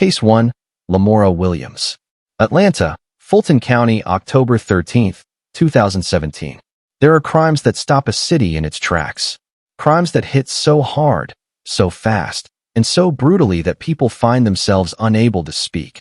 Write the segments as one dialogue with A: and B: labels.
A: Case 1. Lamora Williams. Atlanta, Fulton County, October 13, 2017. There are crimes that stop a city in its tracks. Crimes that hit so hard, so fast, and so brutally that people find themselves unable to speak,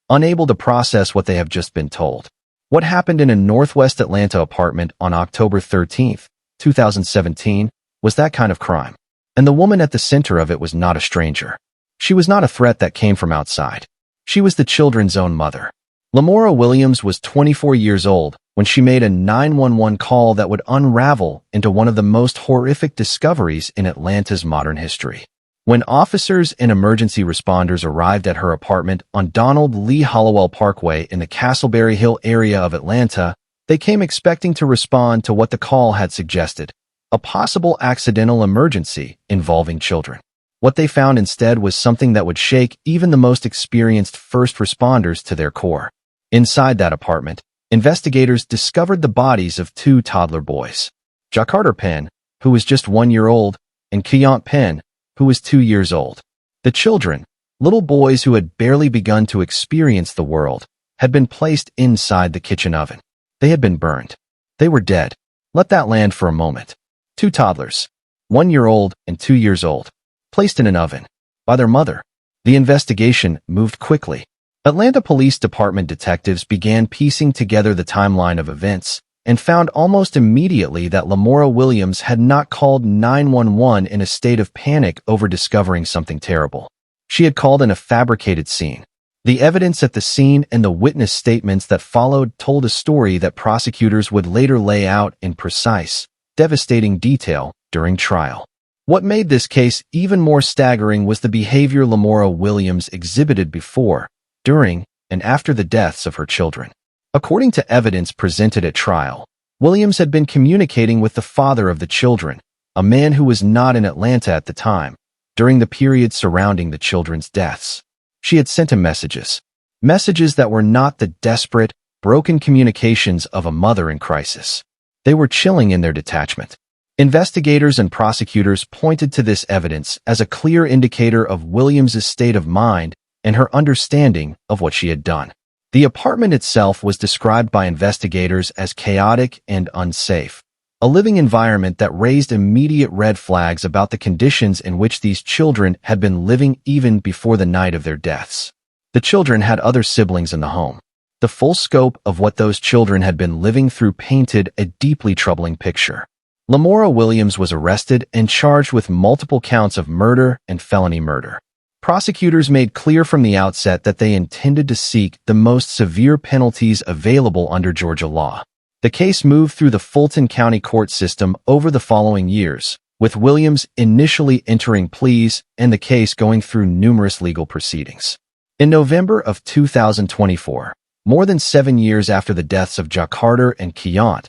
A: unable to process what they have just been told. What happened in a Northwest Atlanta apartment on October 13, 2017, was that kind of crime. And the woman at the center of it was not a stranger. She was not a threat that came from outside. She was the children's own mother. Lamora Williams was 24 years old when she made a 911 call that would unravel into one of the most horrific discoveries in Atlanta's modern history. When officers and emergency responders arrived at her apartment on Donald Lee Hollowell Parkway in the Castleberry Hill area of Atlanta, they came expecting to respond to what the call had suggested, a possible accidental emergency involving children. What they found instead was something that would shake even the most experienced first responders to their core. Inside that apartment, investigators discovered the bodies of two toddler boys, Jacarter Penn, who was just 1 year old, and Quinton Penn, who was 2 years old. The children, little boys who had barely begun to experience the world, had been placed inside the kitchen oven. They had been burned. They were dead. Let that land for a moment. Two toddlers, 1 year old and 2 years old, placed in an oven by their mother. The investigation moved quickly. Atlanta Police Department detectives began piecing together the timeline of events and found almost immediately that Lamora Williams had not called 911 in a state of panic over discovering something terrible. She had called in a fabricated scene. The evidence at the scene and the witness statements that followed told a story that prosecutors would later lay out in precise, devastating detail during trial. What made this case even more staggering was the behavior Lamora Williams exhibited before, during, and after the deaths of her children. According to evidence presented at trial, Williams had been communicating with the father of the children, a man who was not in Atlanta at the time, during the period surrounding the children's deaths. She had sent him messages that were not the desperate, broken communications of a mother in crisis. They were chilling in their detachment. Investigators and prosecutors pointed to this evidence as a clear indicator of Williams's state of mind and her understanding of what she had done. The apartment itself was described by investigators as chaotic and unsafe, a living environment that raised immediate red flags about the conditions in which these children had been living even before the night of their deaths. The children had other siblings in the home. The full scope of what those children had been living through painted a deeply troubling picture. Lamora Williams was arrested and charged with multiple counts of murder and felony murder. Prosecutors made clear from the outset that they intended to seek the most severe penalties available under Georgia law. The case moved through the Fulton County court system over the following years, with Williams initially entering pleas and the case going through numerous legal proceedings. In November of 2024, more than 7 years after the deaths of Jacarter and Quinton,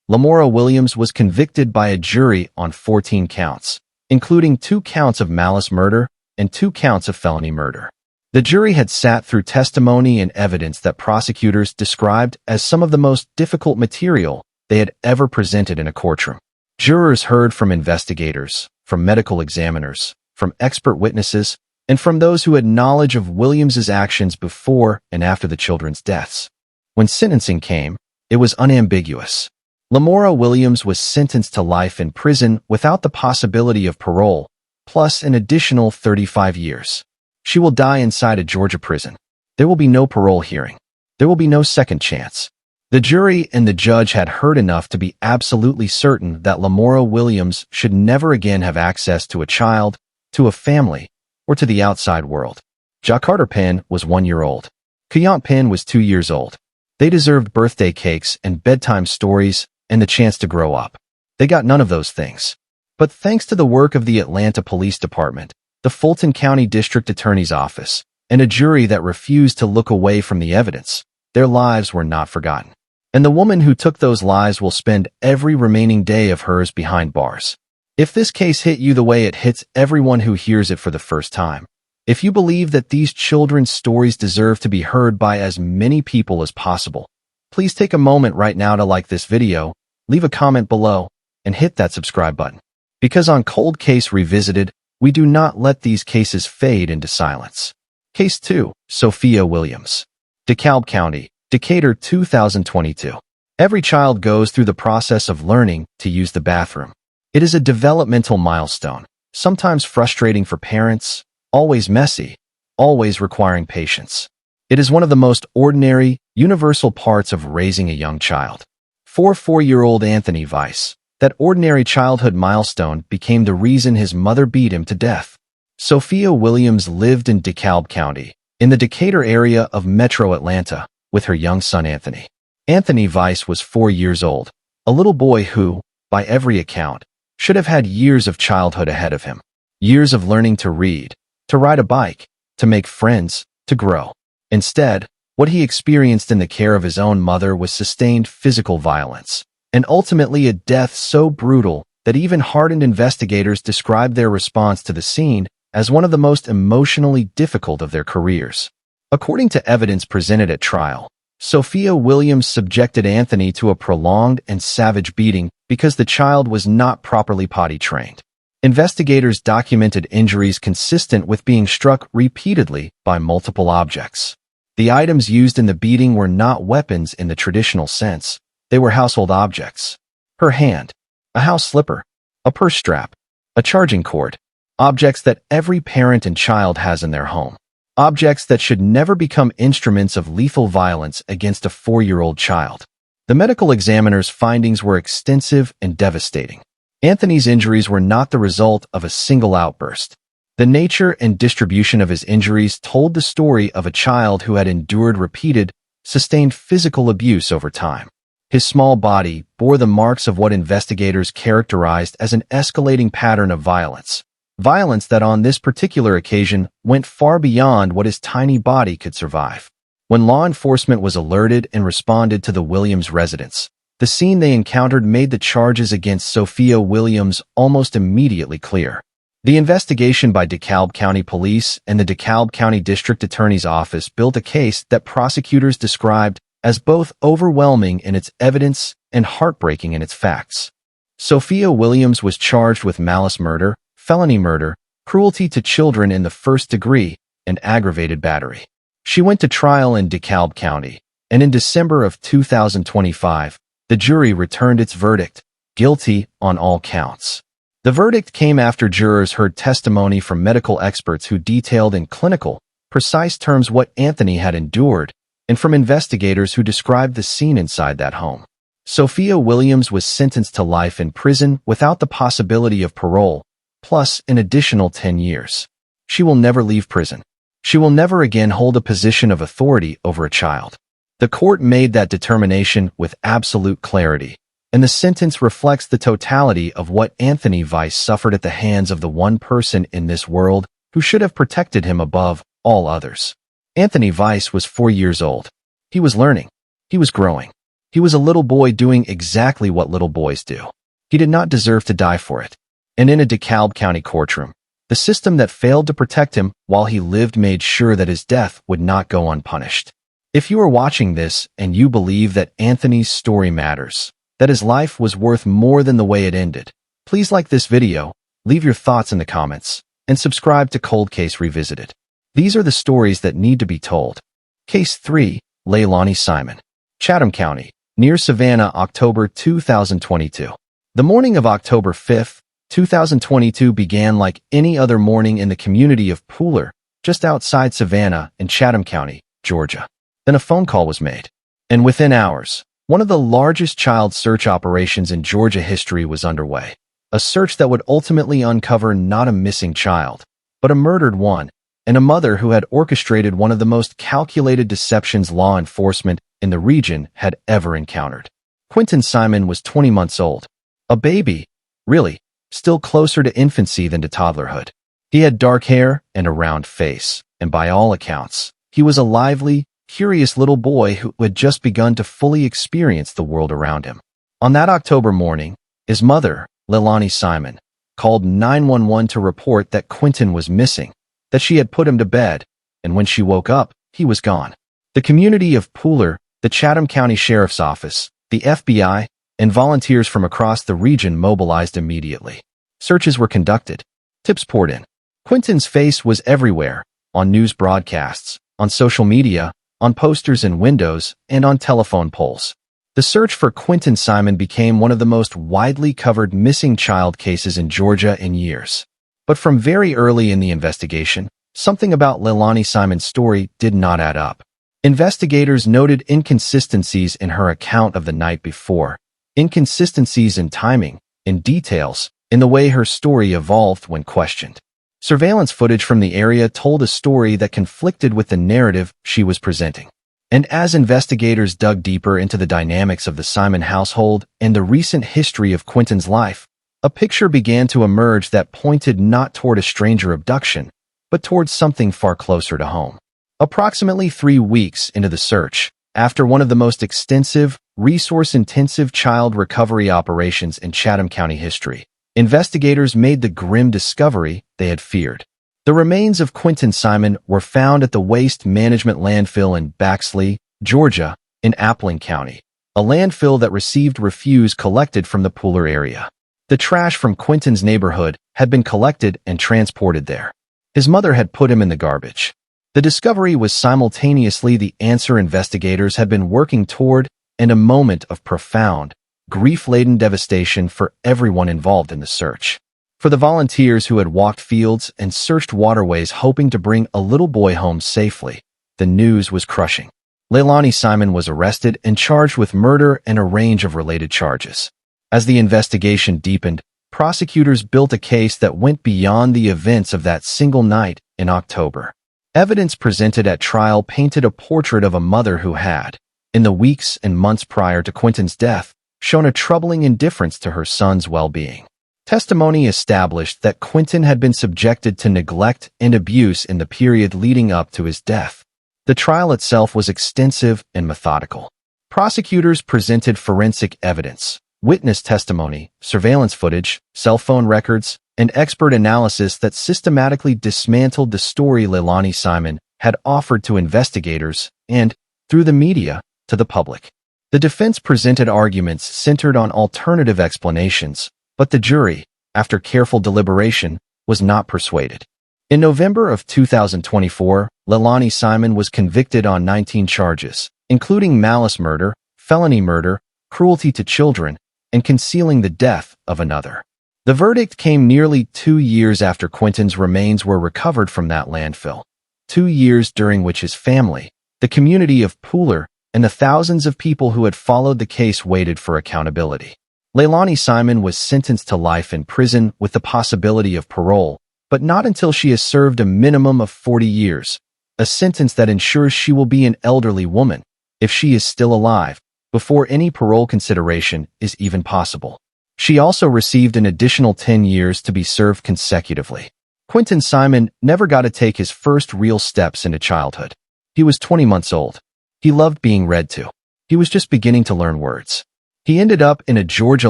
A: Lamora Williams was convicted by a jury on 14 counts, including 2 counts of malice murder and 2 counts of felony murder. The jury had sat through testimony and evidence that prosecutors described as some of the most difficult material they had ever presented in a courtroom. Jurors heard from investigators, from medical examiners, from expert witnesses, and from those who had knowledge of Williams's actions before and after the children's deaths. When sentencing came, it was unambiguous. Lamora Williams was sentenced to life in prison without the possibility of parole, plus an additional 35 years. She will die inside a Georgia prison. There will be no parole hearing. There will be no second chance. The jury and the judge had heard enough to be absolutely certain that Lamora Williams should never again have access to a child, to a family, or to the outside world. Jacarter Penn was 1 year old. Quinton Penn was 2 years old. They deserved birthday cakes and bedtime stories and the chance to grow up. They got none of those things. But thanks to the work of the Atlanta Police Department, the Fulton County District Attorney's Office, and a jury that refused to look away from the evidence, their lives were not forgotten. And the woman who took those lives will spend every remaining day of hers behind bars. If this case hit you the way it hits everyone who hears it for the first time, if you believe that these children's stories deserve to be heard by as many people as possible, please take a moment right now to like this video, leave a comment below, and hit that subscribe button. Because on Cold Case Revisited, we do not let these cases fade into silence. Case 2. Sophia Williams. DeKalb County, Decatur 2022. Every child goes through the process of learning to use the bathroom. It is a developmental milestone, sometimes frustrating for parents, always messy, always requiring patience. It is one of the most ordinary, universal parts of raising a young child. For 4-year-old Anthony Weiss, that ordinary childhood milestone became the reason his mother beat him to death. Sophia Williams lived in DeKalb County, in the Decatur area of Metro Atlanta, with her young son Anthony. Anthony Weiss was 4 years old, a little boy who, by every account, should have had years of childhood ahead of him. Years of learning to read, to ride a bike, to make friends, to grow. Instead, what he experienced in the care of his own mother was sustained physical violence, and ultimately a death so brutal that even hardened investigators described their response to the scene as one of the most emotionally difficult of their careers. According to evidence presented at trial, Sophia Williams subjected Anthony to a prolonged and savage beating because the child was not properly potty trained. Investigators documented injuries consistent with being struck repeatedly by multiple objects. The items used in the beating were not weapons in the traditional sense. They were household objects. Her hand, a house slipper, a purse strap, a charging cord, objects that every parent and child has in their home. Objects that should never become instruments of lethal violence against a 4-year-old child. The medical examiner's findings were extensive and devastating. Anthony's injuries were not the result of a single outburst. The nature and distribution of his injuries told the story of a child who had endured repeated, sustained physical abuse over time. His small body bore the marks of what investigators characterized as an escalating pattern of violence. Violence that on this particular occasion went far beyond what his tiny body could survive. When law enforcement was alerted and responded to the Williams residence, the scene they encountered made the charges against Sophia Williams almost immediately clear. The investigation by DeKalb County Police and the DeKalb County District Attorney's Office built a case that prosecutors described as both overwhelming in its evidence and heartbreaking in its facts. Sophia Williams was charged with malice murder, felony murder, cruelty to children in the first degree, and aggravated battery. She went to trial in DeKalb County, and in December of 2025, the jury returned its verdict, guilty on all counts. The verdict came after jurors heard testimony from medical experts who detailed in clinical, precise terms what Anthony had endured, and from investigators who described the scene inside that home. Sophia Williams was sentenced to life in prison without the possibility of parole, plus an additional 10 years. She will never leave prison. She will never again hold a position of authority over a child. The court made that determination with absolute clarity, and the sentence reflects the totality of what Anthony Weiss suffered at the hands of the one person in this world who should have protected him above all others. Anthony Weiss was 4 years old. He was learning. He was growing. He was a little boy doing exactly what little boys do. He did not deserve to die for it. And in a DeKalb County courtroom, the system that failed to protect him while he lived made sure that his death would not go unpunished. If you are watching this and you believe that Anthony's story matters, that his life was worth more than the way it ended, please like this video, leave your thoughts in the comments, and subscribe to Cold Case Revisited. These are the stories that need to be told. Case 3, Leilani Simon. Chatham County, near Savannah, October 2022. The morning of October 5th, 2022 began like any other morning in the community of Plea, just outside Savannah in Chatham County, Georgia. Then a phone call was made. And within hours, one of the largest child search operations in Georgia history was underway. A search that would ultimately uncover not a missing child, but a murdered one, and a mother who had orchestrated one of the most calculated deceptions law enforcement in the region had ever encountered. Quinton Simon was 20 months old. A baby, really, still closer to infancy than to toddlerhood. He had dark hair and a round face, and by all accounts, he was a lively, curious little boy who had just begun to fully experience the world around him. On that October morning, his mother, Leilani Simon, called 911 to report that Quinton was missing, that she had put him to bed, and when she woke up, he was gone. The community of Plea, the Chatham County Sheriff's Office, the FBI, and volunteers from across the region mobilized immediately. Searches were conducted. Tips poured in. Quinton's face was everywhere, on news broadcasts, on social media, on posters in windows, and on telephone poles. The search for Quinton Simon became one of the most widely covered missing child cases in Georgia in years. But from very early in the investigation, something about Leilani Simon's story did not add up. Investigators noted inconsistencies in her account of the night before, inconsistencies in timing, in details, in the way her story evolved when questioned. Surveillance footage from the area told a story that conflicted with the narrative she was presenting. And as investigators dug deeper into the dynamics of the Simon household and the recent history of Quinton's life, a picture began to emerge that pointed not toward a stranger abduction, but towards something far closer to home. Approximately 3 weeks into the search, after one of the most extensive, resource-intensive child recovery operations in Chatham County history, investigators made the grim discovery they had feared. The remains of Quinton Simon were found at the Waste Management Landfill in Baxley, Georgia, in Applin County, a landfill that received refuse collected from the Pooler area. The trash from Quinton's neighborhood had been collected and transported there. His mother had put him in the garbage. The discovery was simultaneously the answer investigators had been working toward and a moment of profound, grief-laden devastation for everyone involved in the search. For the volunteers who had walked fields and searched waterways hoping to bring a little boy home safely, the news was crushing. Leilani Simon was arrested and charged with murder and a range of related charges. As the investigation deepened, prosecutors built a case that went beyond the events of that single night in October. Evidence presented at trial painted a portrait of a mother who had, in the weeks and months prior to Quinton's death, shown a troubling indifference to her son's well-being. Testimony established that Quinton had been subjected to neglect and abuse in the period leading up to his death. The trial itself was extensive and methodical. Prosecutors presented forensic evidence, witness testimony, surveillance footage, cell phone records, and expert analysis that systematically dismantled the story Leilani Simon had offered to investigators and, through the media, to the public. The defense presented arguments centered on alternative explanations, but the jury, after careful deliberation, was not persuaded. In November of 2024, Leilani Simon was convicted on 19 charges, including malice murder, felony murder, cruelty to children, and concealing the death of another. The verdict came nearly 2 years after Quinton's remains were recovered from that landfill, 2 years during which his family, the community of Pooler, and the thousands of people who had followed the case waited for accountability. Leilani Simon was sentenced to life in prison with the possibility of parole, but not until she has served a minimum of 40 years, a sentence that ensures she will be an elderly woman, if she is still alive, before any parole consideration is even possible. She also received an additional 10 years to be served consecutively. Quinton Simon never got to take his first real steps into childhood. He was 20 months old. He loved being read to. He was just beginning to learn words. He ended up in a Georgia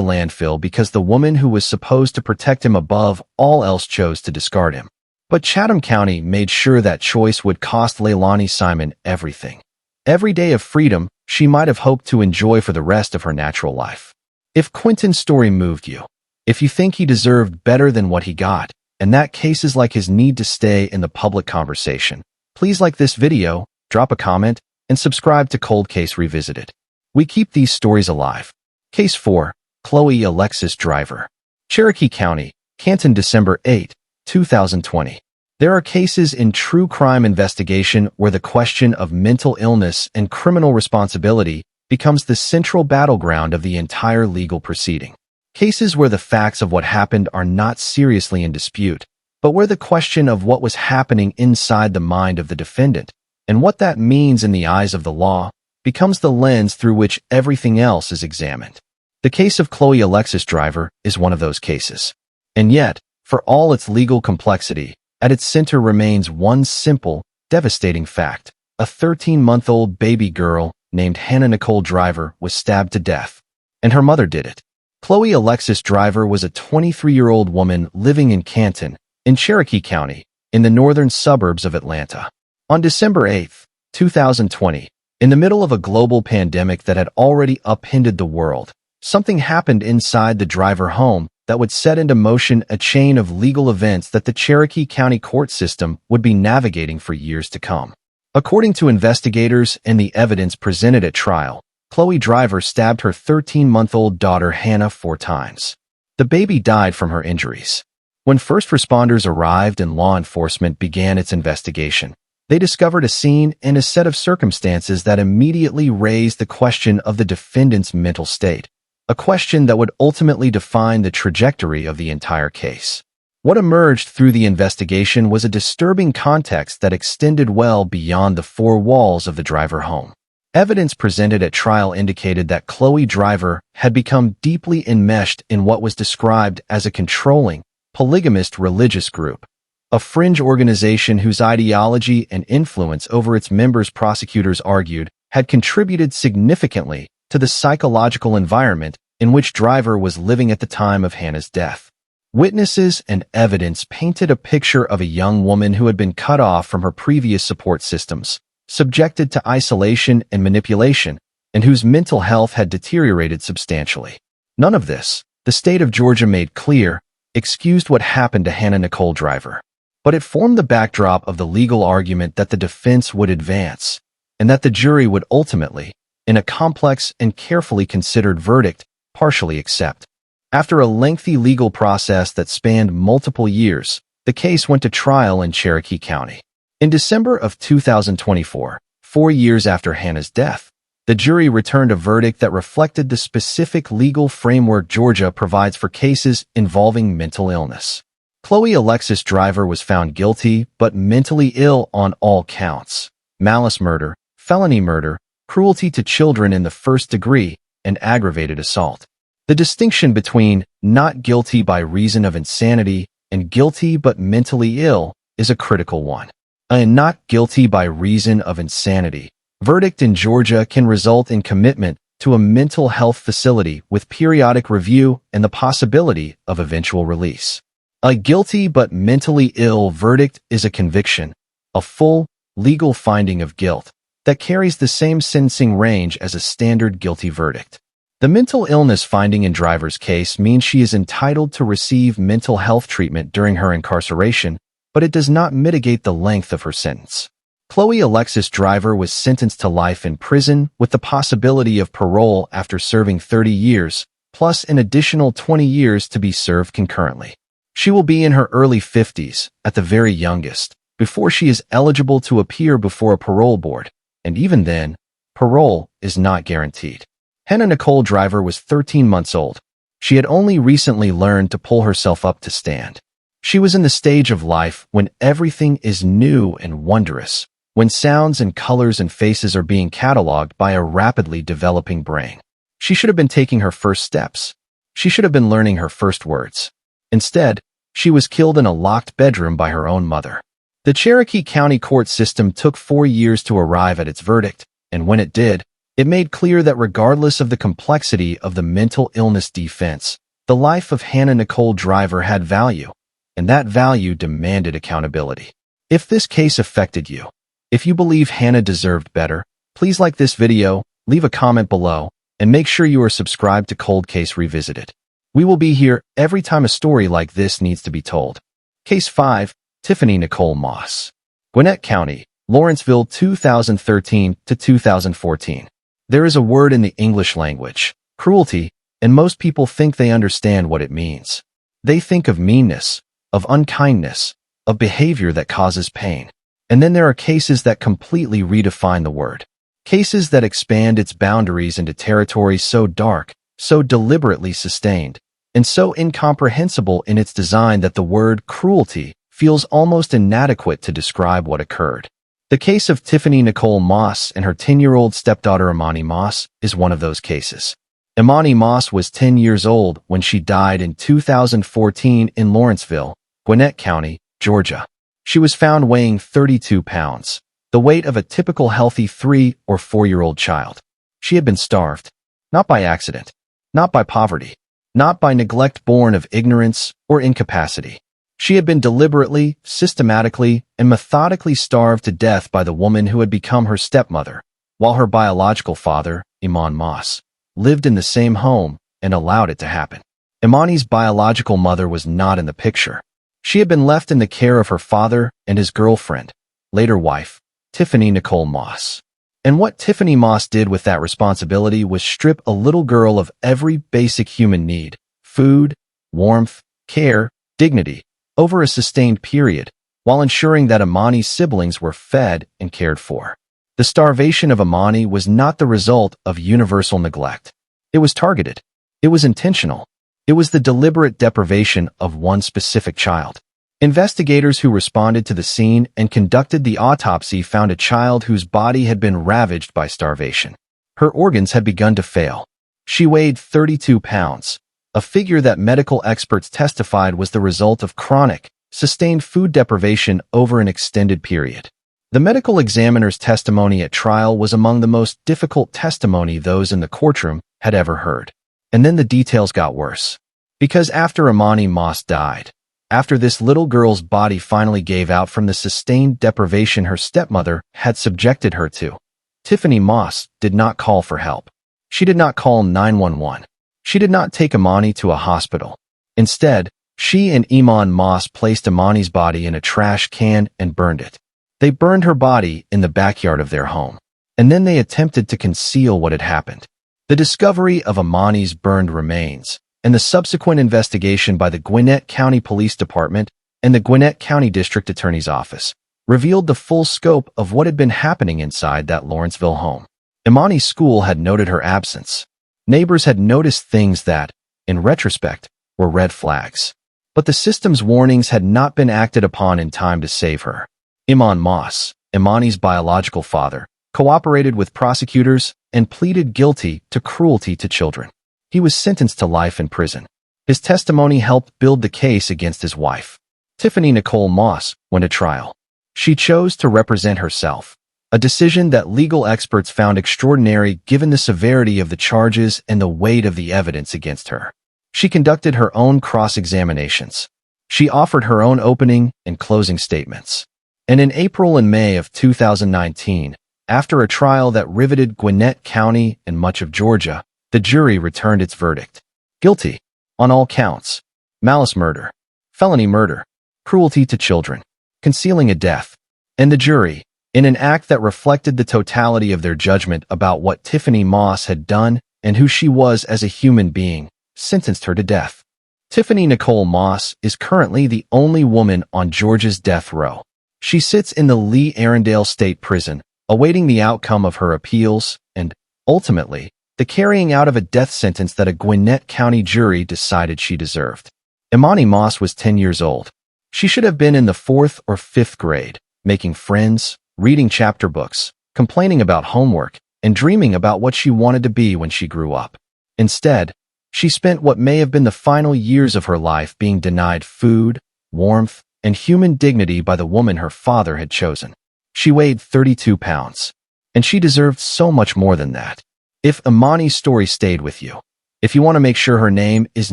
A: landfill because the woman who was supposed to protect him above all else chose to discard him. But Chatham County made sure that choice would cost Leilani Simon everything. Every day of freedom she might have hoped to enjoy for the rest of her natural life. If Quinton's story moved you, if you think he deserved better than what he got, and that cases like his need to stay in the public conversation, please like this video, drop a comment, and subscribe to Cold Case Revisited. We keep these stories alive. Case 4, Chloe Alexis Driver. Cherokee County, Canton, December 8, 2020. There are cases in true crime investigation where the question of mental illness and criminal responsibility becomes the central battleground of the entire legal proceeding. Cases where the facts of what happened are not seriously in dispute, but where the question of what was happening inside the mind of the defendant, and what that means in the eyes of the law, becomes the lens through which everything else is examined. The case of Chloe Alexis Driver is one of those cases. And yet, for all its legal complexity, at its center remains one simple, devastating fact. A 13-month-old baby girl named Hannah Nicole Driver was stabbed to death, and her mother did it. Chloe Alexis Driver was a 23-year-old woman living in Canton, in Cherokee County, in the northern suburbs of Atlanta. On December 8, 2020, in the middle of a global pandemic that had already upended the world, something happened inside the Driver home that would set into motion a chain of legal events that the Cherokee County court system would be navigating for years to come. According to investigators and the evidence presented at trial, Chloe Driver stabbed her 13-month-old daughter Hannah 4 times. The baby died from her injuries. When first responders arrived and law enforcement began its investigation, they discovered a scene and a set of circumstances that immediately raised the question of the defendant's mental state, a question that would ultimately define the trajectory of the entire case. What emerged through the investigation was a disturbing context that extended well beyond the 4 walls of the Driver home. Evidence presented at trial indicated that Chloe Driver had become deeply enmeshed in what was described as a controlling, polygamist religious group, a fringe organization whose ideology and influence over its members, prosecutors argued, had contributed significantly to the psychological environment in which Driver was living at the time of Hannah's death. Witnesses and evidence painted a picture of a young woman who had been cut off from her previous support systems, subjected to isolation and manipulation, and whose mental health had deteriorated substantially. None of this, the state of Georgia made clear, excused what happened to Hannah Nicole Driver. But it formed the backdrop of the legal argument that the defense would advance, and that the jury would ultimately, in a complex and carefully considered verdict, partially accept. After a lengthy legal process that spanned multiple years, the case went to trial in Cherokee County. In December of 2024, 4 years after Hannah's death, the jury returned a verdict that reflected the specific legal framework Georgia provides for cases involving mental illness. Chloe Alexis Driver was found guilty but mentally ill on all counts: malice murder, felony murder, cruelty to children in the first degree, and aggravated assault. The distinction between not guilty by reason of insanity and guilty but mentally ill is a critical one. A not guilty by reason of insanity verdict in Georgia can result in commitment to a mental health facility with periodic review and the possibility of eventual release. A guilty but mentally ill verdict is a conviction, a full, legal finding of guilt, that carries the same sentencing range as a standard guilty verdict. The mental illness finding in Driver's case means she is entitled to receive mental health treatment during her incarceration, but it does not mitigate the length of her sentence. Chloe Alexis Driver was sentenced to life in prison with the possibility of parole after serving 30 years, plus an additional 20 years to be served concurrently. She will be in her early 50s, at the very youngest, before she is eligible to appear before a parole board, and even then, parole is not guaranteed. Hannah Nicole Driver was 13 months old. She had only recently learned to pull herself up to stand. She was in the stage of life when everything is new and wondrous, when sounds and colors and faces are being cataloged by a rapidly developing brain. She should have been taking her first steps. She should have been learning her first words. Instead, she was killed in a locked bedroom by her own mother. The Cherokee County court system took 4 years to arrive at its verdict, and when it did, it made clear that regardless of the complexity of the mental illness defense, the life of Hannah Nicole Driver had value, and that value demanded accountability. If this case affected you, if you believe Hannah deserved better, please like this video, leave a comment below, and make sure you are subscribed to Cold Case Revisited. We will be here every time a story like this needs to be told. Case 5, Tiffany Nicole Moss. Gwinnett County, Lawrenceville 2013 to 2014. There is a word in the English language, cruelty, and most people think they understand what it means. They think of meanness, of unkindness, of behavior that causes pain. And then there are cases that completely redefine the word. Cases that expand its boundaries into territory so dark, so deliberately sustained, and so incomprehensible in its design that the word cruelty feels almost inadequate to describe what occurred. The case of Tiffany Nicole Moss and her 10-year-old stepdaughter Emani Moss is one of those cases. Emani Moss was 10 years old when she died in 2014 in Lawrenceville, Gwinnett County, Georgia. She was found weighing 32 pounds, the weight of a typical healthy 3- or 4-year-old child. She had been starved, not by accident, not by poverty, not by neglect born of ignorance or incapacity. She had been deliberately, systematically, and methodically starved to death by the woman who had become her stepmother, while her biological father, Emani Moss, lived in the same home and allowed it to happen. Emani's biological mother was not in the picture. She had been left in the care of her father and his girlfriend, later wife, Tiffany Nicole Moss. And what Tiffany Moss did with that responsibility was strip a little girl of every basic human need: food, warmth, care, dignity, over a sustained period, while ensuring that Emani's siblings were fed and cared for. The starvation of Emani was not the result of universal neglect. It was targeted. It was intentional. It was the deliberate deprivation of one specific child. Investigators who responded to the scene and conducted the autopsy found a child whose body had been ravaged by starvation. Her organs had begun to fail. She weighed 32 pounds, a figure that medical experts testified was the result of chronic, sustained food deprivation over an extended period. The medical examiner's testimony at trial was among the most difficult testimony those in the courtroom had ever heard. And then the details got worse. Because after Emani Moss died, after this little girl's body finally gave out from the sustained deprivation her stepmother had subjected her to, Tiffany Moss did not call for help. She did not call 911. She did not take Emani to a hospital. Instead, she and Emani Moss placed Emani's body in a trash can and burned it. They burned her body in the backyard of their home. And then they attempted to conceal what had happened. The discovery of Emani's burned remains and the subsequent investigation by the Gwinnett County Police Department and the Gwinnett County District Attorney's Office revealed the full scope of what had been happening inside that Lawrenceville home. Emani's school had noted her absence. Neighbors had noticed things that, in retrospect, were red flags. But the system's warnings had not been acted upon in time to save her. Emani Moss, Emani's biological father, cooperated with prosecutors and pleaded guilty to cruelty to children. He was sentenced to life in prison. His testimony helped build the case against his wife. Tiffany Nicole Moss went to trial. She chose to represent herself, a decision that legal experts found extraordinary given the severity of the charges and the weight of the evidence against her. She conducted her own cross-examinations. She offered her own opening and closing statements. And in April and May of 2019, after a trial that riveted Gwinnett County and much of Georgia, the jury returned its verdict. Guilty on all counts: malice murder, felony murder, cruelty to children, concealing a death. And the jury, in an act that reflected the totality of their judgment about what Tiffany Moss had done and who she was as a human being, sentenced her to death. Tiffany Nicole Moss is currently the only woman on Georgia's death row. She sits in the Lee Arundel State Prison, awaiting the outcome of her appeals and, ultimately, the carrying out of a death sentence that a Gwinnett County jury decided she deserved. Emani Moss was 10 years old. She should have been in the 4th or 5th grade, making friends, reading chapter books, complaining about homework, and dreaming about what she wanted to be when she grew up. Instead, she spent what may have been the final years of her life being denied food, warmth, and human dignity by the woman her father had chosen. She weighed 32 pounds, and she deserved so much more than that. If Emani's story stayed with you, if you want to make sure her name is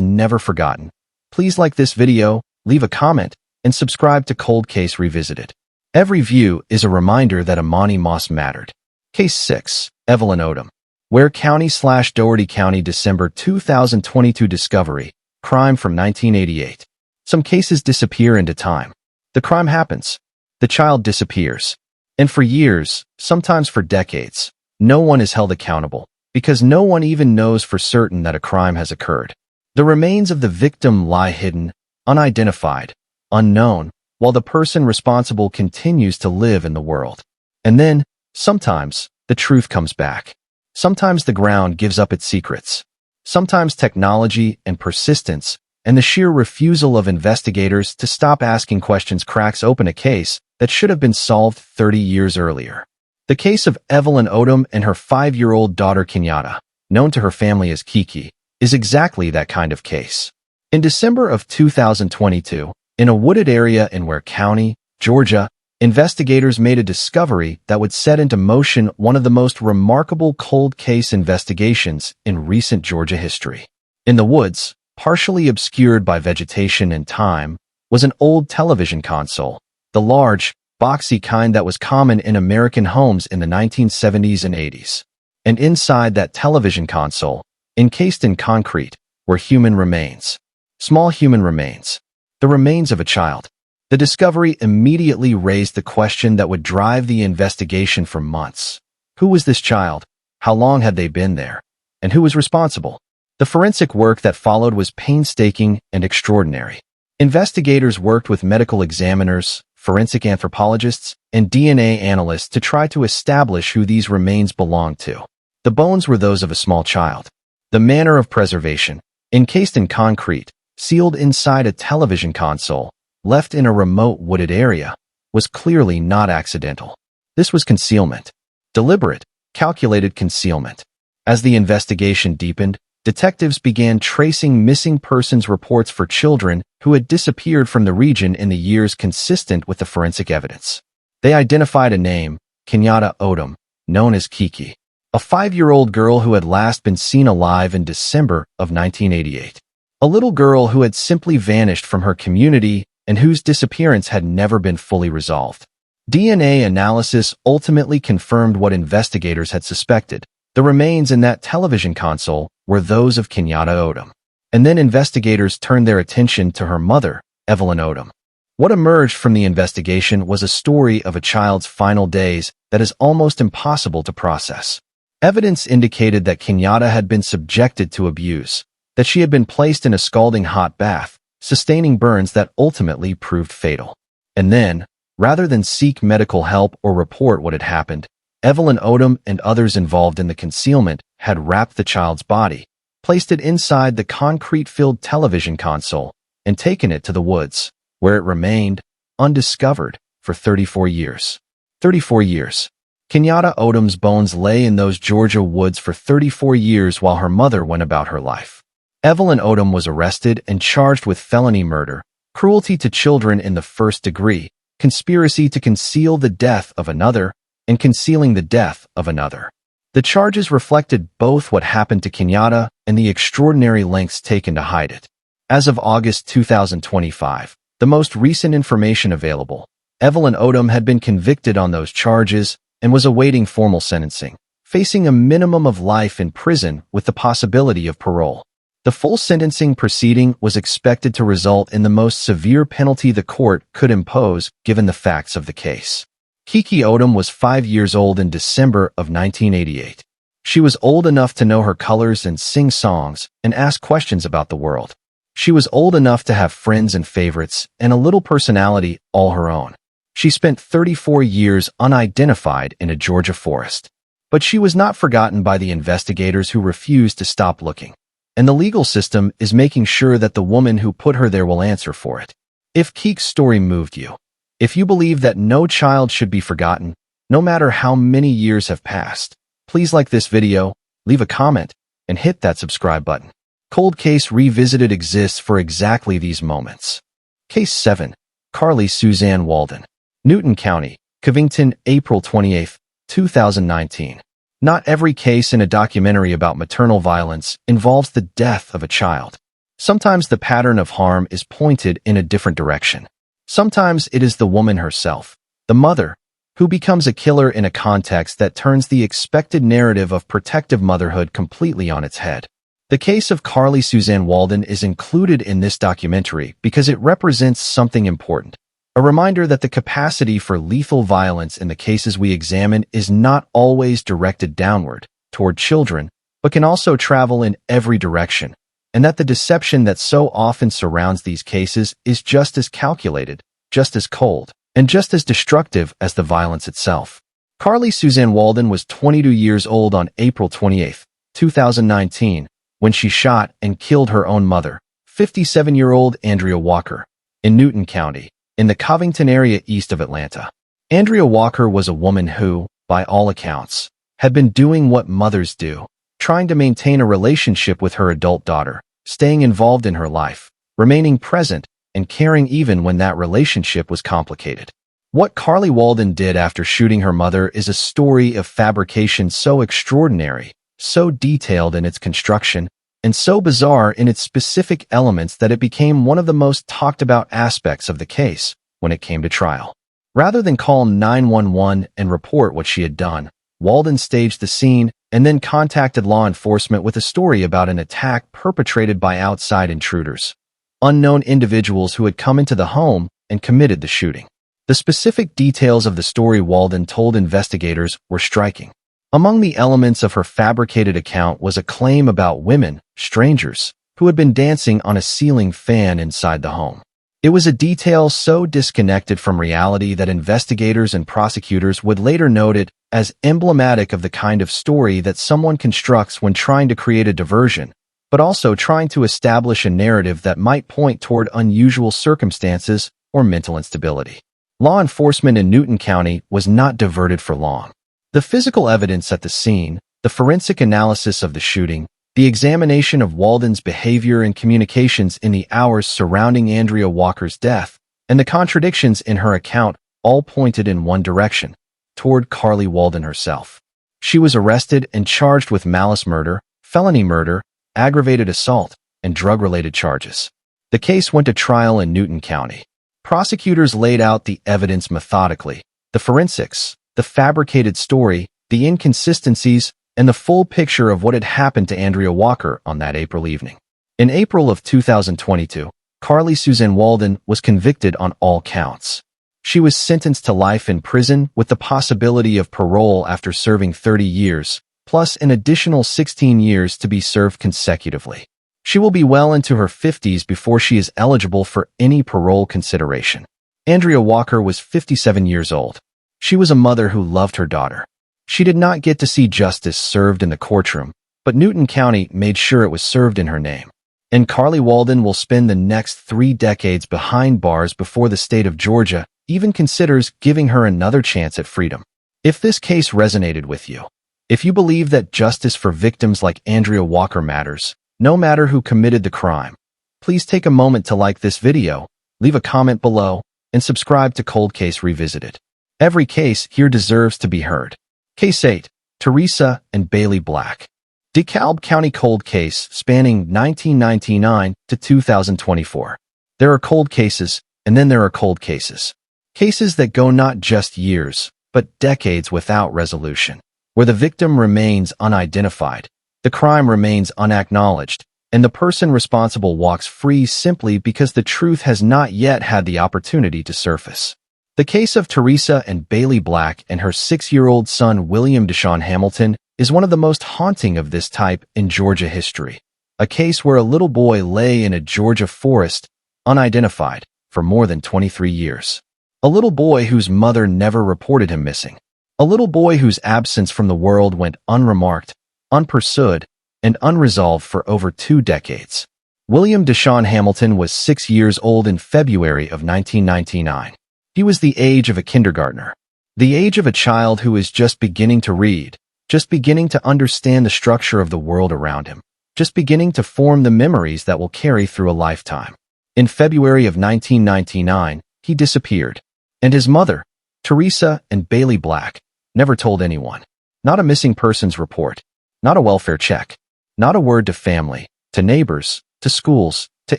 A: never forgotten, please like this video, leave a comment, and subscribe to Cold Case Revisited. Every view is a reminder that Emani Moss mattered. Case 6, Evelyn Odom. Ware County/Dougherty County, December 2022 discovery, crime from 1988. Some cases disappear into time. The crime happens. The child disappears. And for years, sometimes for decades, no one is held accountable, because no one even knows for certain that a crime has occurred. The remains of the victim lie hidden, unidentified, unknown, while the person responsible continues to live in the world. And then, sometimes, the truth comes back. Sometimes the ground gives up its secrets. Sometimes technology and persistence and the sheer refusal of investigators to stop asking questions cracks open a case that should have been solved 30 years earlier. The case of Evelyn Odom and her 5-year-old daughter Kenyatta, known to her family as KeKe, is exactly that kind of case. In December of 2022, in a wooded area in Ware County, Georgia, investigators made a discovery that would set into motion one of the most remarkable cold case investigations in recent Georgia history. In the woods, partially obscured by vegetation and time, was an old television console, the large, boxy kind that was common in American homes in the 1970s and 80s. And inside that television console, encased in concrete, were human remains. Small human remains. The remains of a child. The discovery immediately raised the question that would drive the investigation for months. Who was this child? How long had they been there? And who was responsible? The forensic work that followed was painstaking and extraordinary. Investigators worked with medical examiners, forensic anthropologists, and DNA analysts to try to establish who these remains belonged to. The bones were those of a small child. The manner of preservation, encased in concrete, sealed inside a television console, left in a remote wooded area, was clearly not accidental. This was concealment. Deliberate, calculated concealment. As the investigation deepened, detectives began tracing missing persons reports for children who had disappeared from the region in the years consistent with the forensic evidence. They identified a name, Kenyatta Odom, known as KeKe, a 5-year-old girl who had last been seen alive in December of 1988. A little girl who had simply vanished from her community and whose disappearance had never been fully resolved. DNA analysis ultimately confirmed what investigators had suspected. The remains in that television console were those of Kenyatta Odom. And then investigators turned their attention to her mother, Evelyn Odom. What emerged from the investigation was a story of a child's final days that is almost impossible to process. Evidence indicated that Kenyatta had been subjected to abuse, that she had been placed in a scalding hot bath, sustaining burns that ultimately proved fatal. And then, rather than seek medical help or report what had happened, Evelyn Odom and others involved in the concealment had wrapped the child's body, placed it inside the concrete-filled television console, and taken it to the woods, where it remained, undiscovered, for 34 years. 34 years. Kenyatta Odom's bones lay in those Georgia woods for 34 years while her mother went about her life. Evelyn Odom was arrested and charged with felony murder, cruelty to children in the first degree, conspiracy to conceal the death of another, and concealing the death of another. The charges reflected both what happened to Kenyatta and the extraordinary lengths taken to hide it. As of August 2025, the most recent information available, Evelyn Odom had been convicted on those charges and was awaiting formal sentencing, facing a minimum of life in prison with the possibility of parole. The full sentencing proceeding was expected to result in the most severe penalty the court could impose given the facts of the case. KeKe Odom was 5 years old in December of 1988. She was old enough to know her colors and sing songs and ask questions about the world. She was old enough to have friends and favorites and a little personality all her own. She spent 34 years unidentified in a Georgia forest. But she was not forgotten by the investigators who refused to stop looking. And the legal system is making sure that the woman who put her there will answer for it. If KeKe's story moved you, if you believe that no child should be forgotten, no matter how many years have passed, please like this video, leave a comment, and hit that subscribe button. Cold Case Revisited exists for exactly these moments. Case 7. Carly Suzanne Walden. Newton County, Covington, April 28, 2019. Not every case in a documentary about maternal violence involves the death of a child. Sometimes the pattern of harm is pointed in a different direction. Sometimes it is the woman herself, the mother, who becomes a killer in a context that turns the expected narrative of protective motherhood completely on its head. The case of Carly Suzanne Walden is included in this documentary because it represents something important. A reminder that the capacity for lethal violence in the cases we examine is not always directed downward, toward children, but can also travel in every direction, and that the deception that so often surrounds these cases is just as calculated, just as cold, and just as destructive as the violence itself. Carly Suzanne Walden was 22 years old on April 28, 2019, when she shot and killed her own mother, 57-year-old Andrea Walker, in Newton County, in the Covington area east of Atlanta. Andrea Walker was a woman who, by all accounts, had been doing what mothers do, trying to maintain a relationship with her adult daughter, staying involved in her life, remaining present, and caring even when that relationship was complicated. What Carly Walden did after shooting her mother is a story of fabrication so extraordinary, so detailed in its construction, and so bizarre in its specific elements that it became one of the most talked about aspects of the case when it came to trial. Rather than call 911 and report what she had done, Walden staged the scene and then contacted law enforcement with a story about an attack perpetrated by outside intruders. unknown individuals who had come into the home and committed the shooting. The specific details of the story Walden told investigators were striking. Among the elements of her fabricated account was a claim about women, strangers, who had been dancing on a ceiling fan inside the home. It was a detail so disconnected from reality that investigators and prosecutors would later note it as emblematic of the kind of story that someone constructs when trying to create a diversion, but also trying to establish a narrative that might point toward unusual circumstances or mental instability. Law enforcement in Newton County was not diverted for long. The physical evidence at the scene, the forensic analysis of the shooting, the examination of Walden's behavior and communications in the hours surrounding Andrea Walker's death, and the contradictions in her account all pointed in one direction, toward Carly Walden herself. She was arrested and charged with malice murder, felony murder, aggravated assault, and drug-related charges. The case went to trial in Newton County. Prosecutors laid out the evidence methodically, the forensics, the fabricated story, the inconsistencies, and the full picture of what had happened to Andrea Walker on that April evening. In April of 2022, Carly Suzanne Walden was convicted on all counts. She was sentenced to life in prison with the possibility of parole after serving 30 years, plus an additional 16 years to be served consecutively. She will be well into her 50s before she is eligible for any parole consideration. Andrea Walker was 57 years old. She was a mother who loved her daughter. She did not get to see justice served in the courtroom, but Newton County made sure it was served in her name. And Carly Walden will spend the next 3 decades behind bars before the state of Georgia even considers giving her another chance at freedom. If this case resonated with you, if you believe that justice for victims like Andrea Walker matters, no matter who committed the crime, please take a moment to like this video, leave a comment below, and subscribe to Cold Case Revisited. Every case here deserves to be heard. Case 8, Teresa and Bailey Black. DeKalb County cold case spanning 1999 to 2024. There are cold cases, and then there are cold cases. Cases that go not just years, but decades without resolution, where the victim remains unidentified, the crime remains unacknowledged, and the person responsible walks free simply because the truth has not yet had the opportunity to surface. The case of Teresa and Bailey Black and her 6-year-old son William Deshaun Hamilton is one of the most haunting of this type in Georgia history. A case where a little boy lay in a Georgia forest, unidentified, for more than 23 years. A little boy whose mother never reported him missing. A little boy whose absence from the world went unremarked, unpursued, and unresolved for over 2 decades. William Deshaun Hamilton was 6 years old in February of 1999. He was the age of a kindergartner, the age of a child who is just beginning to read, just beginning to understand the structure of the world around him, just beginning to form the memories that will carry through a lifetime. In February of 1999, he disappeared, and his mother, Teresa and Bailey Black, never told anyone. Not a missing persons report, not a welfare check, not a word to family, to neighbors, to schools, to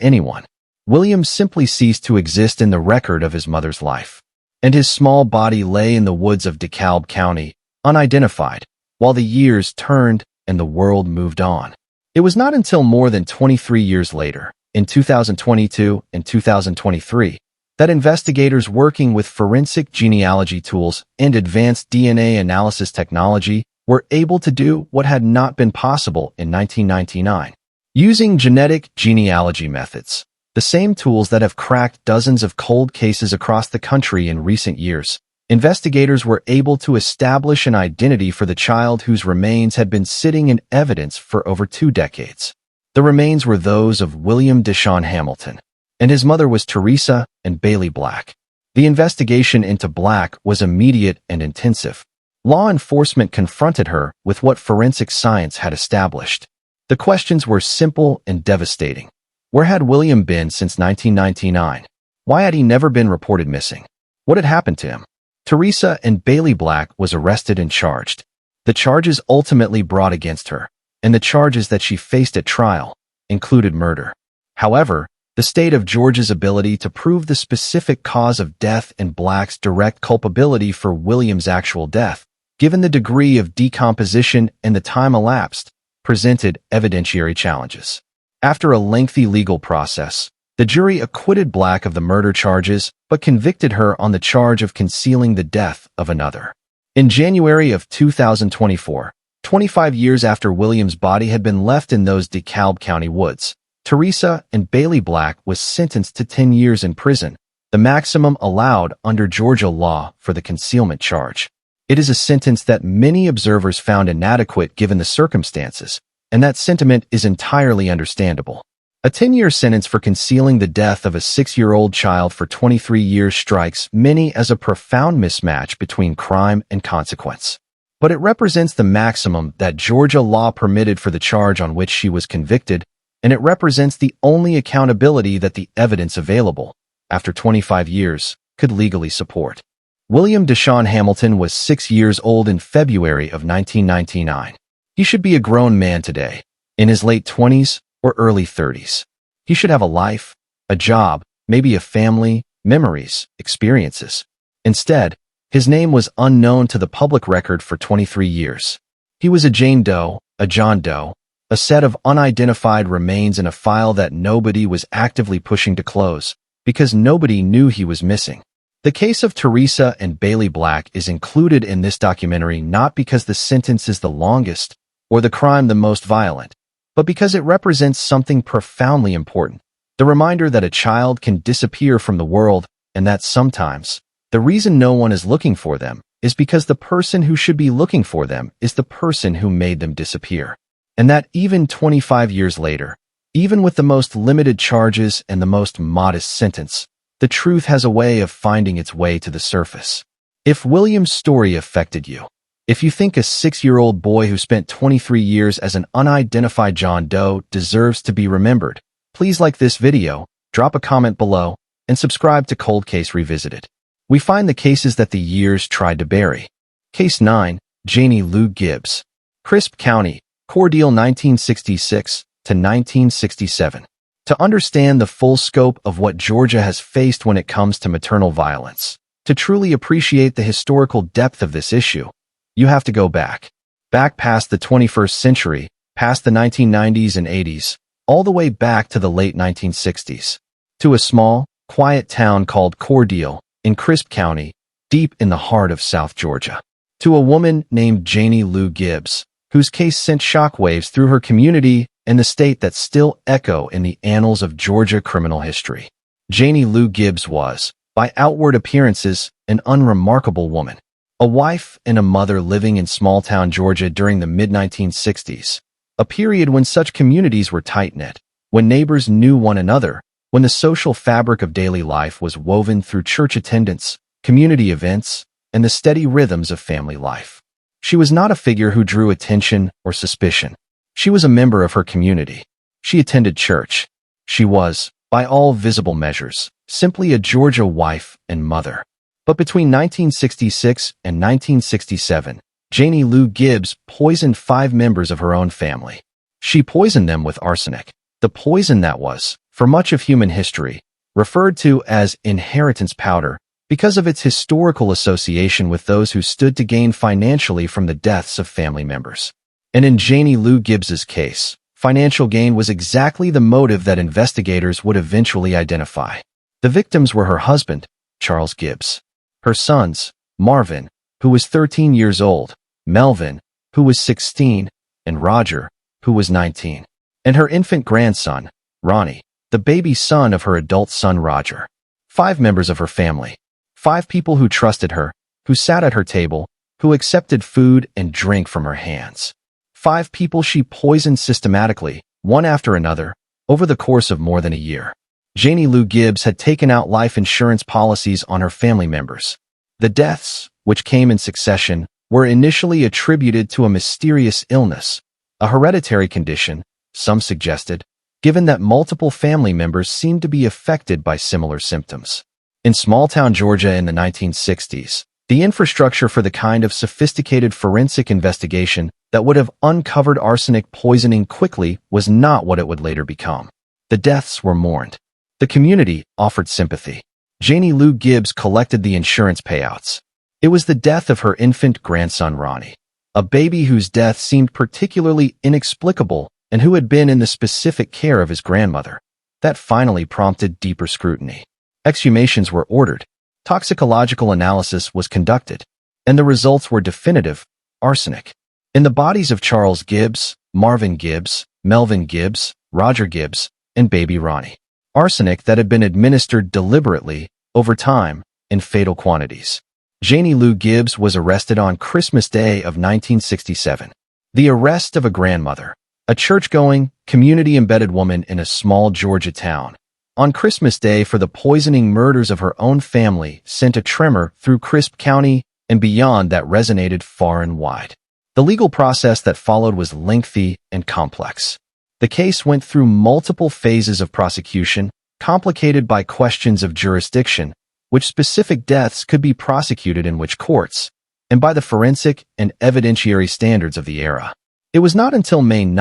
A: anyone. William simply ceased to exist in the record of his mother's life, and his small body lay in the woods of DeKalb County, unidentified, while the years turned and the world moved on. It was not until more than 23 years later, in 2022 and 2023, that investigators working with forensic genealogy tools and advanced DNA analysis technology were able to do what had not been possible in 1999. Using genetic genealogy methods, the same tools that have cracked dozens of cold cases across the country in recent years, investigators were able to establish an identity for the child whose remains had been sitting in evidence for over 2 decades. The remains were those of William Deshaun Hamilton, and his mother was Teresa and Bailey Black. The investigation into Black was immediate and intensive. Law enforcement confronted her with what forensic science had established. The questions were simple and devastating. Where had William been since 1999? Why had he never been reported missing? What had happened to him? Teresa and Bailey Black was arrested and charged. The charges ultimately brought against her, and the charges that she faced at trial, included murder. However, the state of Georgia's ability to prove the specific cause of death and Black's direct culpability for William's actual death, given the degree of decomposition and the time elapsed, presented evidentiary challenges. After a lengthy legal process, The jury acquitted Black of the murder charges, but convicted her on the charge of concealing the death of another. In January of 2024, 25 years after Williams' body had been left in those DeKalb County woods, Teresa and Bailey Black was sentenced to 10 years in prison, the maximum allowed under Georgia law for the concealment charge. It is a sentence that many observers found inadequate given the circumstances, and that sentiment is entirely understandable. A 10-year sentence for concealing the death of a 6-year-old child for 23 years strikes many as a profound mismatch between crime and consequence. But it represents the maximum that Georgia law permitted for the charge on which she was convicted, and it represents the only accountability that the evidence available, after 25 years, could legally support. William Deshaun Hamilton was 6 years old in February of 1999. He should be a grown man today, in his late 20s or early 30s. He should have a life, a job, maybe a family, memories, experiences. Instead, his name was unknown to the public record for 23 years. He was a Jane Doe, a John Doe, a set of unidentified remains in a file that nobody was actively pushing to close, because nobody knew he was missing. The case of Teresa and Bailey Black is included in this documentary not because the sentence is the longest or the crime the most violent, but because it represents something profoundly important, the reminder that a child can disappear from the world and that sometimes the reason no one is looking for them is because the person who should be looking for them is the person who made them disappear. And that even 25 years later, even with the most limited charges and the most modest sentence, the truth has a way of finding its way to the surface. If William's story affected you, if you think a 6-year-old boy who spent 23 years as an unidentified John Doe deserves to be remembered, please like this video, drop a comment below, and subscribe to Cold Case Revisited. We find the cases that the years tried to bury. Case 9, Janie Lou Gibbs. Crisp County, Cordeal 1966 to 1967. To understand the full scope of what Georgia has faced when it comes to maternal violence, to truly appreciate the historical depth of this issue, you have to go back past the 21st century, past the 1990s and 80s, all the way back to the late 1960s, to a small, quiet town called Cordeal in Crisp County, deep in the heart of South Georgia, to a woman named Janie Lou Gibbs, whose case sent shockwaves through her community and the state that still echo in the annals of Georgia criminal history. Janie Lou Gibbs was, by outward appearances, an unremarkable woman. A wife and a mother living in small-town Georgia during the mid-1960s, a period when such communities were tight-knit, when neighbors knew one another, when the social fabric of daily life was woven through church attendance, community events, and the steady rhythms of family life. She was not a figure who drew attention or suspicion. She was a member of her community. She attended church. She was, by all visible measures, simply a Georgia wife and mother. But between 1966 and 1967, Janie Lou Gibbs poisoned 5 members of her own family. She poisoned them with arsenic, the poison that was, for much of human history, referred to as inheritance powder because of its historical association with those who stood to gain financially from the deaths of family members. And in Janie Lou Gibbs's case, financial gain was exactly the motive that investigators would eventually identify. The victims were her husband, Charles Gibbs, her sons, Marvin, who was 13 years old, Melvin, who was 16, and Roger, who was 19, and her infant grandson, Ronnie, the baby son of her adult son Roger. 5 members of her family. 5 people who trusted her, who sat at her table, who accepted food and drink from her hands. 5 people she poisoned systematically, one after another, over the course of more than a year. Janie Lou Gibbs had taken out life insurance policies on her family members. The deaths, which came in succession, were initially attributed to a mysterious illness, a hereditary condition, some suggested, given that multiple family members seemed to be affected by similar symptoms. In small-town Georgia in the 1960s, the infrastructure for the kind of sophisticated forensic investigation that would have uncovered arsenic poisoning quickly was not what it would later become. The deaths were mourned. The community offered sympathy. Janie Lou Gibbs collected the insurance payouts. It was the death of her infant grandson Ronnie, a baby whose death seemed particularly inexplicable and who had been in the specific care of his grandmother, that finally prompted deeper scrutiny. Exhumations were ordered, toxicological analysis was conducted, and the results were definitive: arsenic. In the bodies of Charles Gibbs, Marvin Gibbs, Melvin Gibbs, Roger Gibbs, and baby Ronnie. Arsenic that had been administered deliberately, over time, in fatal quantities. Janie Lou Gibbs was arrested on Christmas Day of 1967. The arrest of a grandmother, a church-going, community-embedded woman in a small Georgia town, on Christmas Day for the poisoning murders of her own family, sent a tremor through Crisp County and beyond that resonated far and wide. The legal process that followed was lengthy and complex. The case went through multiple phases of prosecution, complicated by questions of jurisdiction, which specific deaths could be prosecuted in which courts, and by the forensic and evidentiary standards of the era. It was not until May 9,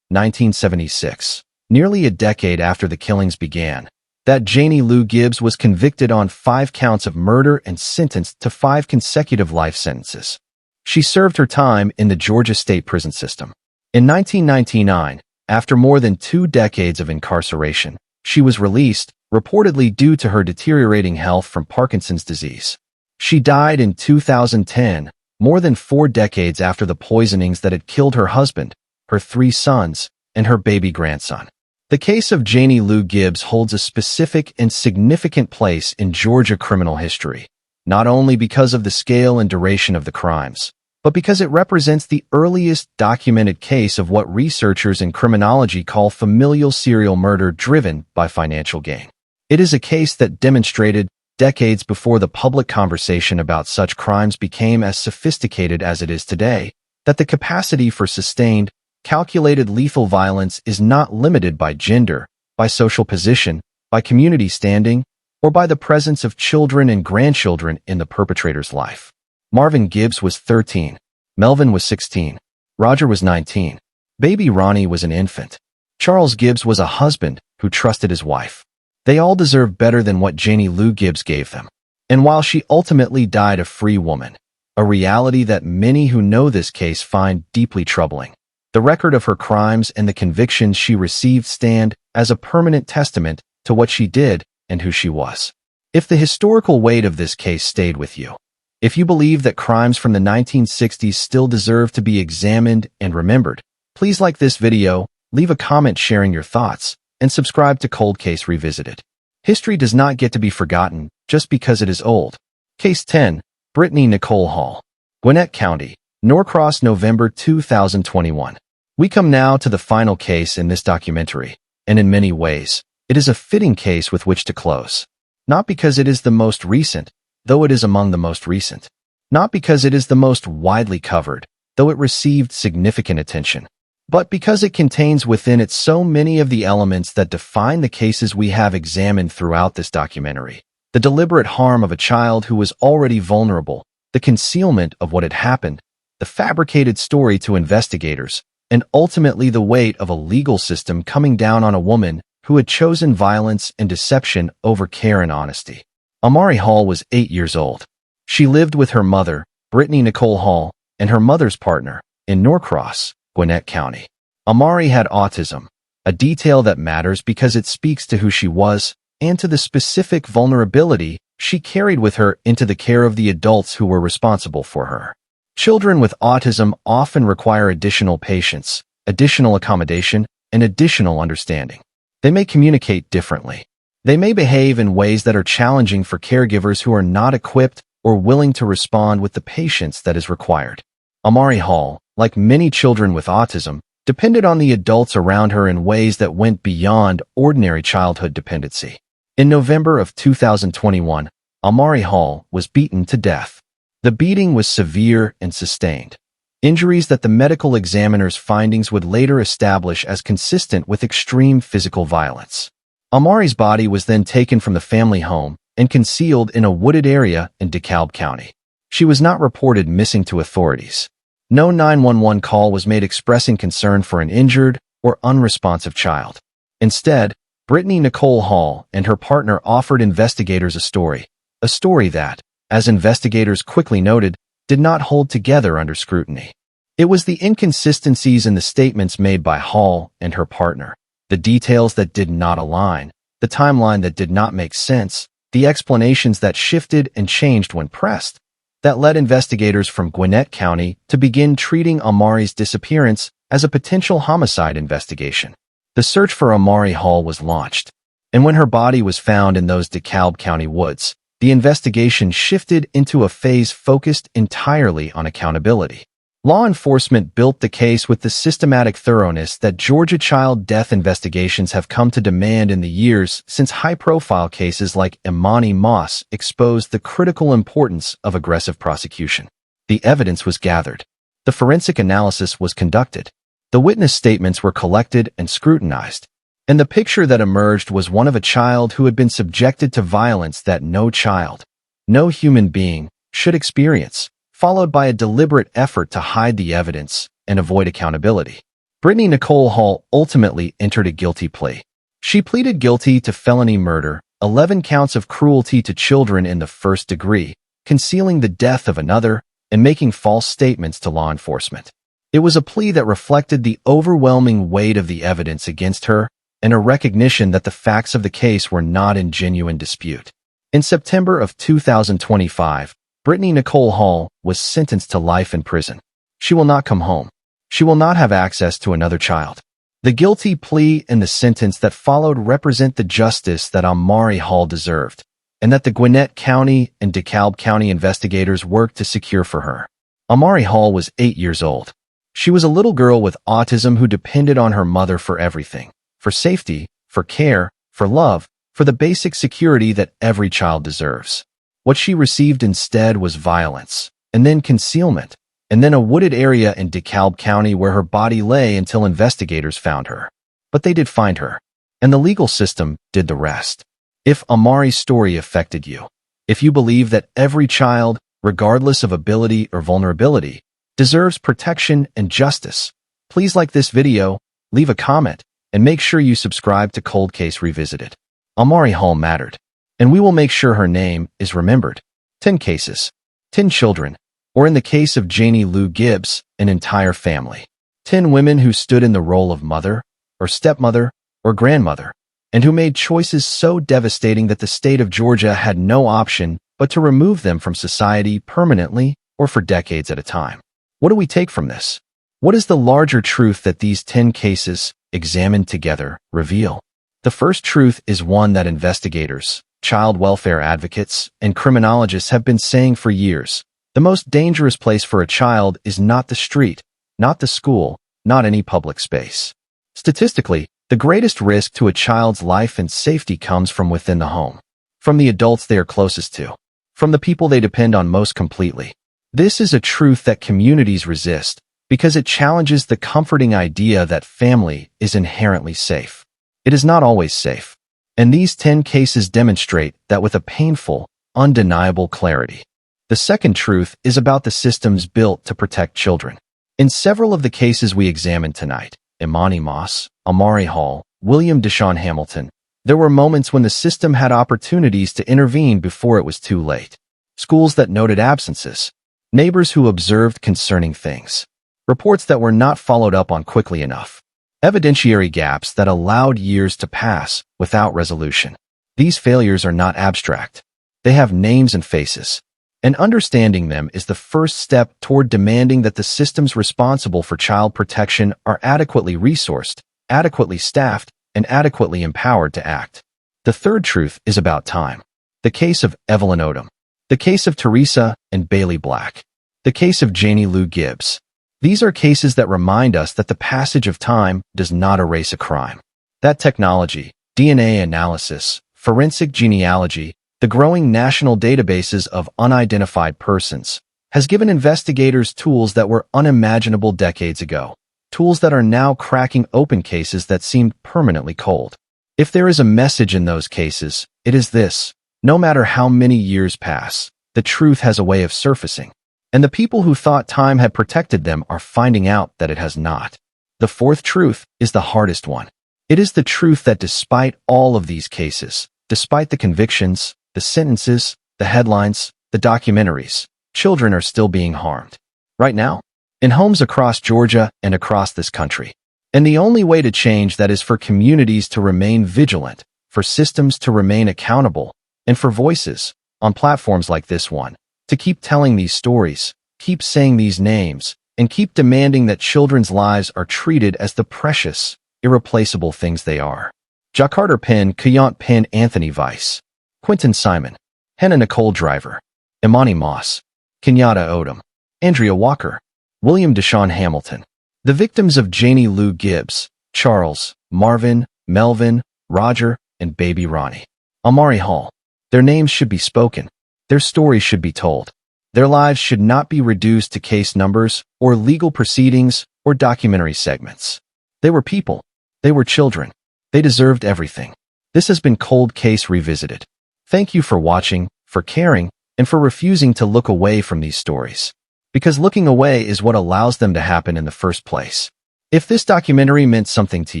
A: 1976, nearly a decade after the killings began, that Janie Lou Gibbs was convicted on 5 counts of murder and sentenced to 5 consecutive life sentences. She served her time in the Georgia state prison system. In 1999, after more than 2 decades of incarceration, she was released, reportedly due to her deteriorating health from Parkinson's disease. She died in 2010, more than 4 decades after the poisonings that had killed her husband, her 3 sons, and her baby grandson. The case of Janie Lou Gibbs holds a specific and significant place in Georgia criminal history, not only because of the scale and duration of the crimes, but because it represents the earliest documented case of what researchers in criminology call familial serial murder driven by financial gain. It is a case that demonstrated, decades before the public conversation about such crimes became as sophisticated as it is today, that the capacity for sustained, calculated lethal violence is not limited by gender, by social position, by community standing, or by the presence of children and grandchildren in the perpetrator's life. Marvin Gibbs was 13. Melvin was 16. Roger was 19. Baby Ronnie was an infant. Charles Gibbs was a husband who trusted his wife. They all deserve better than what Janie Lou Gibbs gave them. And while she ultimately died a free woman, a reality that many who know this case find deeply troubling, the record of her crimes and the convictions she received stand as a permanent testament to what she did and who she was. If the historical weight of this case stayed with you, if you believe that crimes from the 1960s still deserve to be examined and remembered, please like this video, leave a comment sharing your thoughts, and subscribe to Cold Case Revisited. History does not get to be forgotten just because it is old. Case 10, Brittany Nicole Hall, Gwinnett County, Norcross, November 2021. We come now to the final case in this documentary, and in many ways, it is a fitting case with which to close. Not because it is the most recent, though it is among the most recent. Not because it is the most widely covered, though it received significant attention. But because it contains within it so many of the elements that define the cases we have examined throughout this documentary. The deliberate harm of a child who was already vulnerable, the concealment of what had happened, the fabricated story to investigators, and ultimately the weight of a legal system coming down on a woman who had chosen violence and deception over care and honesty. Amari Hall was 8 years old. She lived with her mother, Brittany Nicole Hall, and her mother's partner, in Norcross, Gwinnett County. Amari had autism, a detail that matters because it speaks to who she was and to the specific vulnerability she carried with her into the care of the adults who were responsible for her. Children with autism often require additional patience, additional accommodation, and additional understanding. They may communicate differently. They may behave in ways that are challenging for caregivers who are not equipped or willing to respond with the patience that is required. Amari Hall, like many children with autism, depended on the adults around her in ways that went beyond ordinary childhood dependency. In November of 2021, Amari Hall was beaten to death. The beating was severe and sustained. Injuries that the medical examiner's findings would later establish as consistent with extreme physical violence. Amari's body was then taken from the family home and concealed in a wooded area in DeKalb County. She was not reported missing to authorities. No 911 call was made expressing concern for an injured or unresponsive child. Instead, Brittany Nicole Hall and her partner offered investigators a story that, as investigators quickly noted, did not hold together under scrutiny. It was the inconsistencies in the statements made by Hall and her partner, The details that did not align, the timeline that did not make sense, the explanations that shifted and changed when pressed, that led investigators from Gwinnett County to begin treating Amari's disappearance as a potential homicide investigation. The search for Amari Hall was launched, and when her body was found in those DeKalb County woods, the investigation shifted into a phase focused entirely on accountability. Law enforcement built the case with the systematic thoroughness that Georgia child death investigations have come to demand in the years since high-profile cases like Emani Moss exposed the critical importance of aggressive prosecution. The evidence was gathered. The forensic analysis was conducted. The witness statements were collected and scrutinized. And the picture that emerged was one of a child who had been subjected to violence that no child, no human being, should experience, followed by a deliberate effort to hide the evidence and avoid accountability. Brittany Nicole Hall ultimately entered a guilty plea. She pleaded guilty to felony murder, 11 counts of cruelty to children in the first degree, concealing the death of another, and making false statements to law enforcement. It was a plea that reflected the overwhelming weight of the evidence against her and a recognition that the facts of the case were not in genuine dispute. In September of 2025, Brittany Nicole Hall was sentenced to life in prison. She will not come home. She will not have access to another child. The guilty plea and the sentence that followed represent the justice that Amari Hall deserved, and that the Gwinnett County and DeKalb County investigators worked to secure for her. Amari Hall was 8 years old. She was a little girl with autism who depended on her mother for everything, for safety, for care, for love, for the basic security that every child deserves. What she received instead was violence, and then concealment, and then a wooded area in DeKalb County where her body lay until investigators found her. But they did find her, and the legal system did the rest. If Amari's story affected you, if you believe that every child, regardless of ability or vulnerability, deserves protection and justice, please like this video, leave a comment, and make sure you subscribe to Cold Case Revisited. Amari Hall mattered, and we will make sure her name is remembered. 10 cases, 10 children, or in the case of Janie Lou Gibbs, an entire family. 10 women who stood in the role of mother, or stepmother, or grandmother, and who made choices so devastating that the state of Georgia had no option but to remove them from society permanently or for decades at a time. What do we take from this? What is the larger truth that these 10 cases, examined together, reveal? The first truth is one that investigators, child welfare advocates, and criminologists have been saying for years. The most dangerous place for a child is not the street, not the school, not any public space. Statistically, the greatest risk to a child's life and safety comes from within the home, from the adults they are closest to, from the people they depend on most completely. This is a truth that communities resist because it challenges the comforting idea that family is inherently safe. It is not always safe. And these 10 cases demonstrate that with a painful, undeniable clarity. The second truth is about the systems built to protect children. In several of the cases we examined tonight, Emani Moss, Amari Hall, William Deshaun Hamilton, there were moments when the system had opportunities to intervene before it was too late. Schools that noted absences, neighbors who observed concerning things, reports that were not followed up on quickly enough, evidentiary gaps that allowed years to pass without resolution. These failures are not abstract. They have names and faces. And understanding them is the first step toward demanding that the systems responsible for child protection are adequately resourced, adequately staffed, and adequately empowered to act. The third truth is about time. The case of Evelyn Odom. The case of Teresa and Bailey Black. The case of Janie Lou Gibbs. These are cases that remind us that the passage of time does not erase a crime. That technology, DNA analysis, forensic genealogy, the growing national databases of unidentified persons, has given investigators tools that were unimaginable decades ago, tools that are now cracking open cases that seemed permanently cold. If there is a message in those cases, it is this: no matter how many years pass, the truth has a way of surfacing. And the people who thought time had protected them are finding out that it has not. The fourth truth is the hardest one. It is the truth that despite all of these cases, despite the convictions, the sentences, the headlines, the documentaries, children are still being harmed. Right now, in homes across Georgia and across this country. And the only way to change that is for communities to remain vigilant, for systems to remain accountable, and for voices, on platforms like this one, to keep telling these stories, keep saying these names, and keep demanding that children's lives are treated as the precious, irreplaceable things they are. Jakarta Pin, Kayant Pin, Anthony Weiss, Quinton Simon, Hannah Nicole Driver, Emani Moss, Kenyatta Odom, Andrea Walker, William Deshaun Hamilton. The victims of Janie Lou Gibbs, Charles, Marvin, Melvin, Roger, and baby Ronnie. Amari Hall. Their names should be spoken. Their stories should be told. Their lives should not be reduced to case numbers or legal proceedings or documentary segments. They were people. They were children. They deserved everything. This has been Cold Case Revisited. Thank you for watching, for caring, and for refusing to look away from these stories. Because looking away is what allows them to happen in the first place. If this documentary meant something to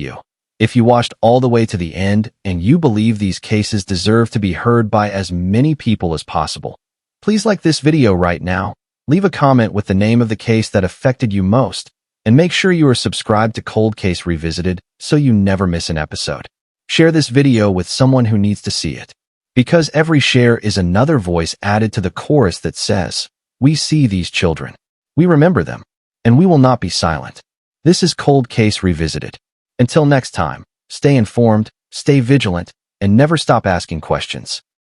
A: you, if you watched all the way to the end and you believe these cases deserve to be heard by as many people as possible, please like this video right now, leave a comment with the name of the case that affected you most, and make sure you are subscribed to Cold Case Revisited so you never miss an episode. Share this video with someone who needs to see it. Because every share is another voice added to the chorus that says, "We see these children. We remember them. And we will not be silent." This is Cold Case Revisited. Until next time, stay informed, stay vigilant, and never stop asking questions.